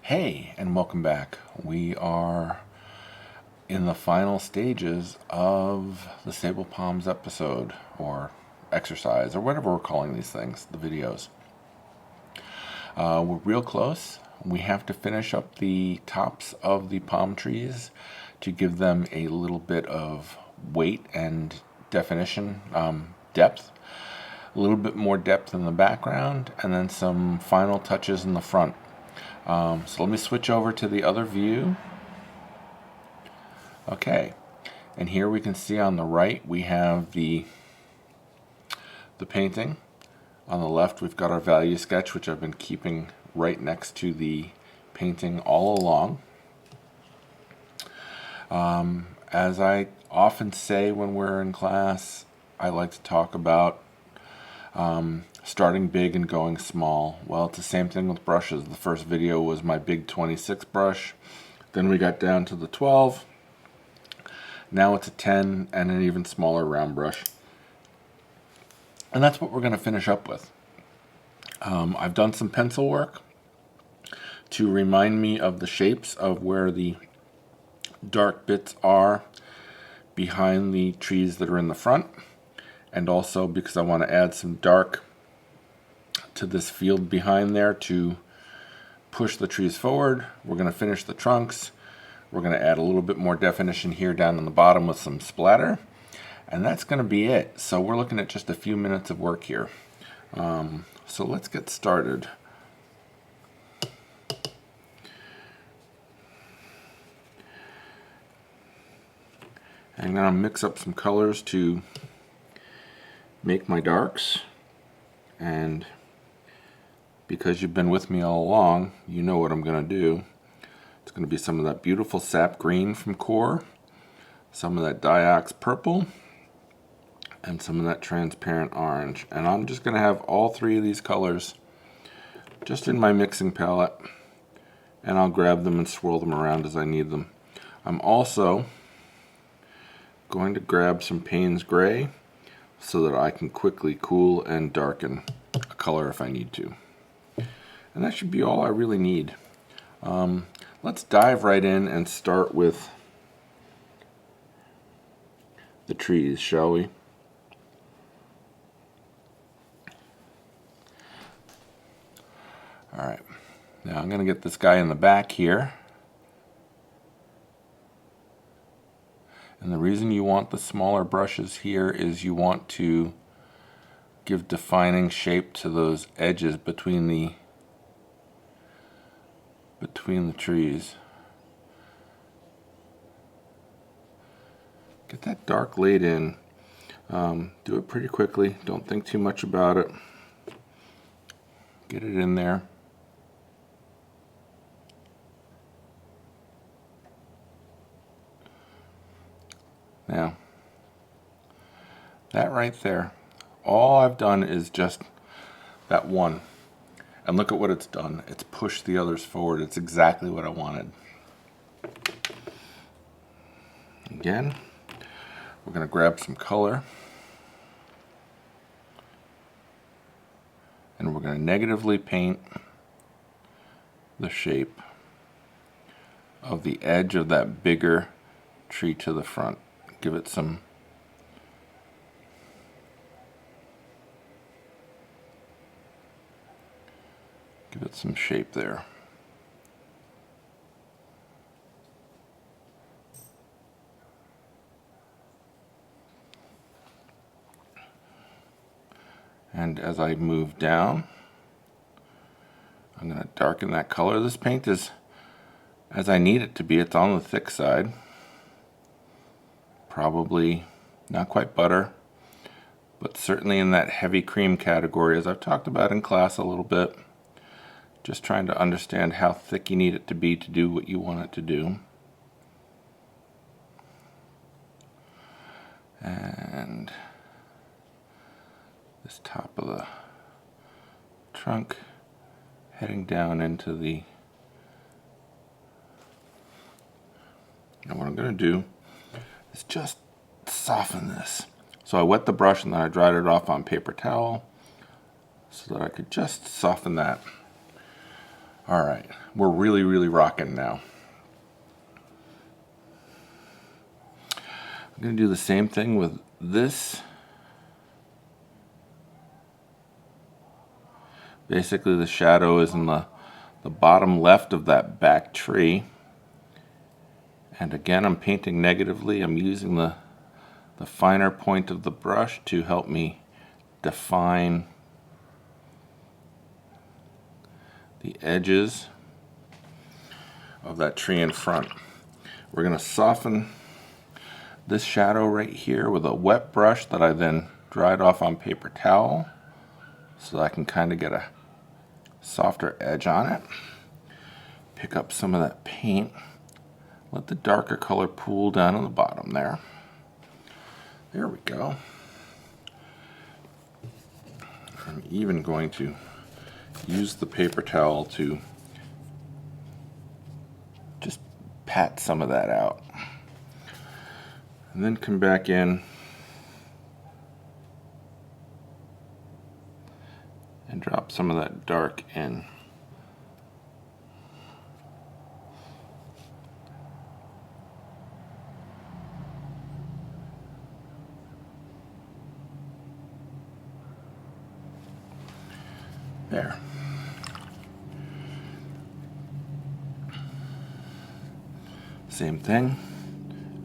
Hey, and welcome back. We are in the final stages of the Sabal Palms episode, or exercise, or whatever we're calling these things, the videos. We're real close. We have to finish up the tops of the palm trees to give them a little bit of weight and definition, depth. A little bit more depth in the background, and then some final touches in the front. So let me switch over to the other view. Okay, and here we can see on the right we have the painting. On the left we've got our value sketch, which I've been keeping right next to the painting all along. As I often say when we're in class, I like to talk about starting big and going small. Well, it's the same thing with brushes. The first video was my big 26 brush. Then we got down to the 12. Now it's a 10 and an even smaller round brush. And that's what we're going to finish up with. I've done some pencil work to remind me of the shapes of where the dark bits are behind the trees that are in the front. And also because I want to add some dark to this field behind there to push the trees forward. We're going to finish the trunks. We're going to add a little bit more definition here down on the bottom with some splatter. And that's going to be it. So we're looking at just a few minutes of work here. So let's get started. I'm going to mix up some colors to make my darks, and because you've been with me all along, you know what I'm going to do. It's going to be some of that beautiful sap green from Core, some of that Diox purple, and some of that transparent orange. And I'm just going to have all three of these colors just in my mixing palette, and I'll grab them and swirl them around as I need them. I'm also going to grab some Payne's Gray so that I can quickly cool and darken a color if I need to. And that should be all I really need. Let's dive right in and start with the trees, shall we? Alright, now I'm going to get this guy in the back here. And the reason you want the smaller brushes here is you want to give defining shape to those edges between the trees. Get that dark laid in. Do it pretty quickly. Don't think too much about it. Get it in there. Now, that right there, all I've done is just that one. And look at what it's done. It's pushed the others forward. It's exactly what I wanted. Again, we're going to grab some color. And we're going to negatively paint the shape of the edge of that bigger tree to the front. Give it some shape there. And as I move down, I'm going to darken that color. This paint is as I need it to be. It's on the thick side. Probably not quite butter, but certainly in that heavy cream category, as I've talked about in class a little bit. Just trying to understand how thick you need it to be to do what you want it to do. And this top of the trunk heading down into the... Now what I'm going to do is just soften this. So I wet the brush and then I dried it off on paper towel so that I could just soften that. All right, we're really rocking now. I'm going to do the same thing with this. Basically, the shadow is in the bottom left of that back tree. And again, I'm painting negatively. I'm using the finer point of the brush to help me define the edges of that tree in front. We're going to soften this shadow right here with a wet brush that I then dried off on paper towel so that I can kind of get a softer edge on it. Pick up some of that paint. Let the darker color pool down on the bottom there. There we go. I'm even going to use the paper towel to just pat some of that out. And then come back in and drop some of that dark in. There. Same thing.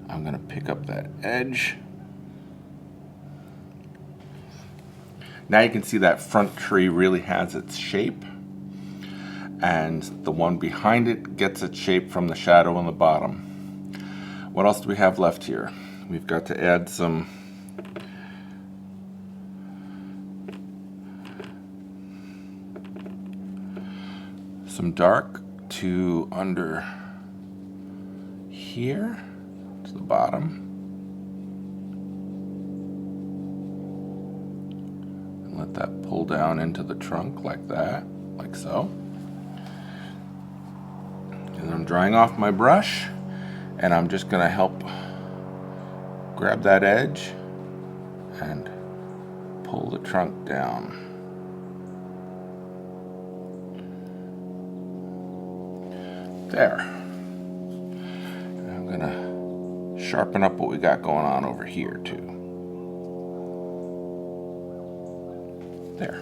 I'm going to pick up that edge. Now you can see that front tree really has its shape, and the one behind it gets its shape from the shadow on the bottom. What else do we have left here? We've got to add some dark to under here to the bottom. And let that pull down into the trunk like that, like so. And I'm drying off my brush, and I'm just going to help grab that edge and pull the trunk down. There. And I'm going to sharpen up what we got going on over here too. There.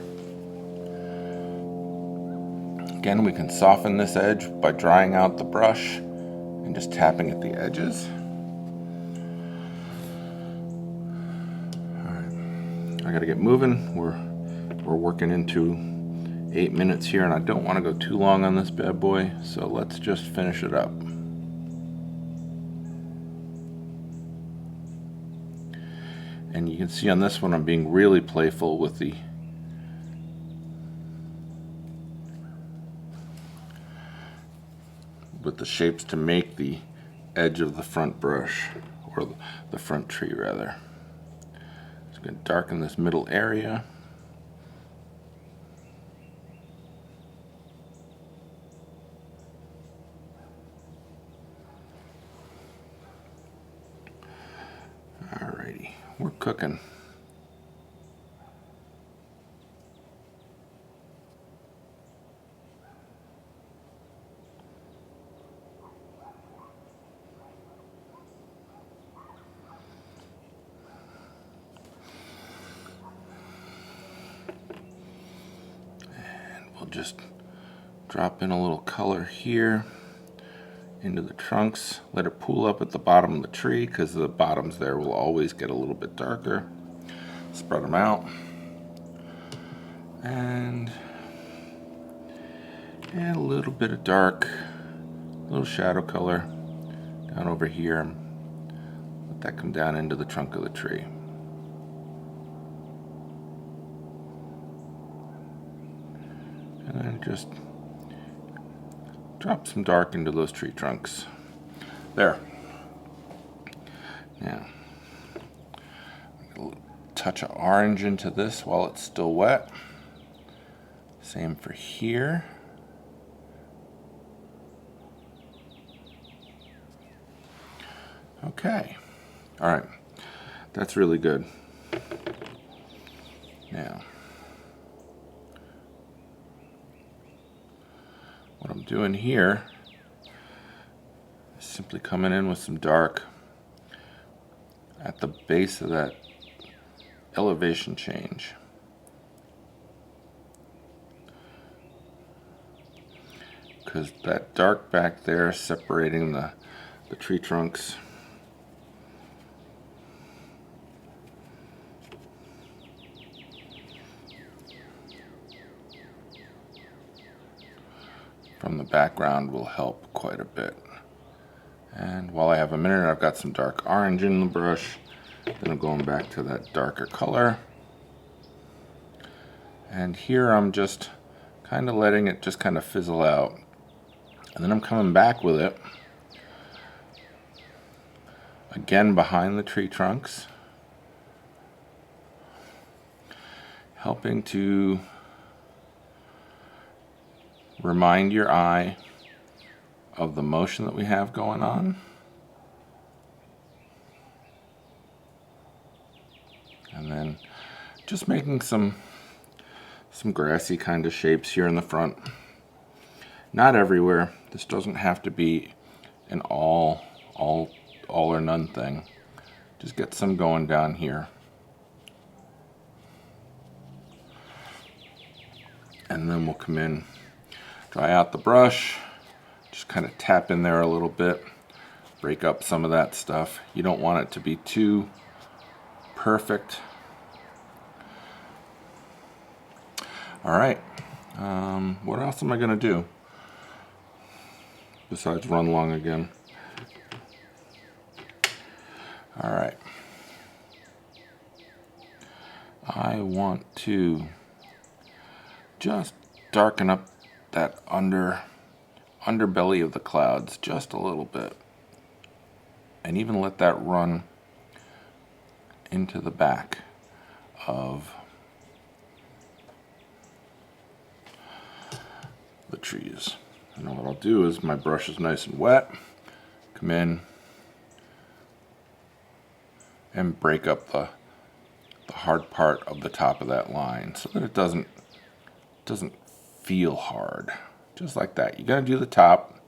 Again, we can soften this edge by drying out the brush and just tapping at the edges. Alright, I gotta get moving. We're working into 8 minutes here, and I don't want to go too long on this bad boy, so let's just finish it up. And you can see on this one I'm being really playful with the shapes to make the edge of the front brush, or the front tree rather. So I'm going to darken this middle area. Alrighty, we're cooking. Just drop in a little color here into the trunks. Let it pool up at the bottom of the tree, because the bottoms there will always get a little bit darker. Spread them out. And add a little bit of dark, a little shadow color down over here. Let that come down into the trunk of the tree. And then just drop some dark into those tree trunks. There. Now, a little touch of orange into this while it's still wet. Same for here. Okay. All right. That's really good. Now, what I'm doing here is simply coming in with some dark at the base of that elevation change. Because that dark back there is separating the tree trunks. From the background will help quite a bit. And while I have a minute, I've got some dark orange in the brush. Then I'm going back to that darker color. And here I'm just kind of letting it just kind of fizzle out. And then I'm coming back with it again behind the tree trunks, helping to remind your eye of the motion that we have going on. And then just making some grassy kind of shapes here in the front. Not everywhere. This doesn't have to be an all or none thing. Just get some going down here. And then we'll come in, dry out the brush, just kind of tap in there a little bit, break up some of that stuff. You don't want it to be too perfect. All right, what else am I gonna do besides run long again? All right, I want to just darken up that underbelly of the clouds just a little bit, and even let that run into the back of the trees. And what I'll do is, my brush is nice and wet, come in and break up the hard part of the top of that line so that it doesn't feel hard. Just like that. You gotta do the top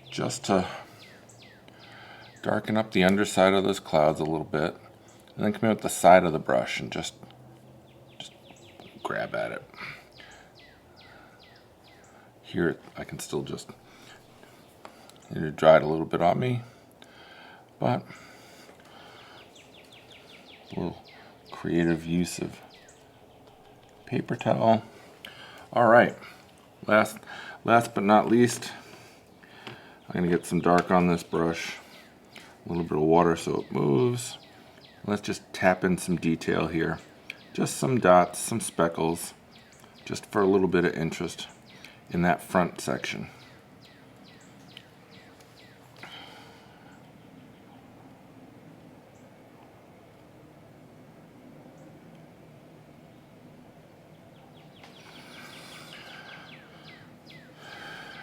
just to darken up the underside of those clouds a little bit, and then come in with the side of the brush and just grab at it. Here I can still just need to dry it a little bit on me, but a little creative use of paper towel. All right, last but not least, I'm gonna get some dark on this brush, a little bit of water so it moves. Let's just tap in some detail here, just some dots, some speckles, just for a little bit of interest in that front section.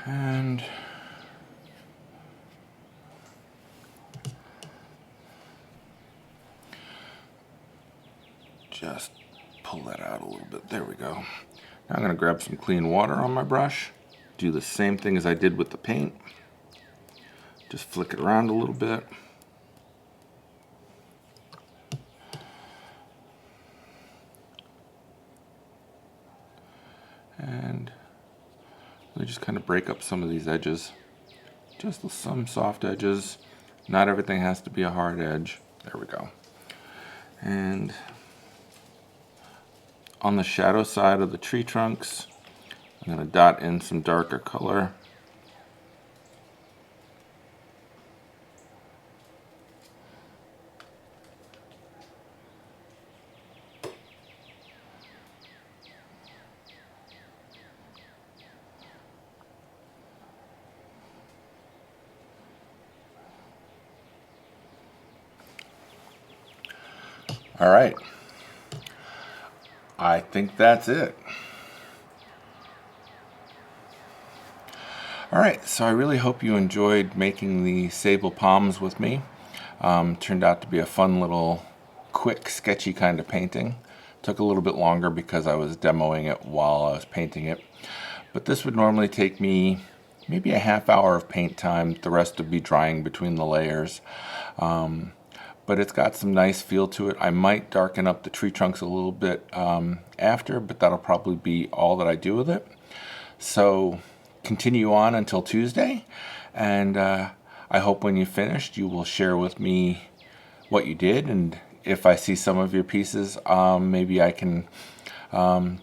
And just pull that out a little bit. There we go. Now I'm going to grab some clean water on my brush, do the same thing as I did with the paint. Just flick it around a little bit. And we just kind of break up some of these edges. Just some soft edges. Not everything has to be a hard edge. There we go. And on the shadow side of the tree trunks, I'm going to dot in some darker color. All right, I think that's it. All right, so I really hope you enjoyed making the Sabal Palms with me. Turned out to be a fun little, quick, sketchy kind of painting. Took a little bit longer because I was demoing it while I was painting it. But this would normally take me maybe a half hour of paint time. The rest would be drying between the layers. But it's got some nice feel to it. I might darken up the tree trunks a little bit after, but that'll probably be all that I do with it. So continue on until Tuesday, and I hope when you finished you will share with me what you did, and if I see some of your pieces, maybe I can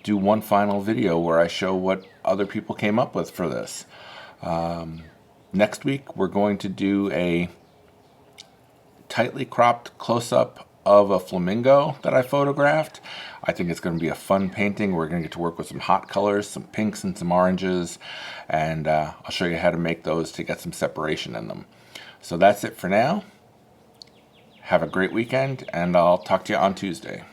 do one final video where I show what other people came up with for this. Next week we're going to do a tightly cropped close-up of a flamingo that I photographed. I think it's going to be a fun painting. We're going to get to work with some hot colors, some pinks and some oranges, and I'll show you how to make those to get some separation in them. So that's it for now. Have a great weekend, and I'll talk to you on Tuesday.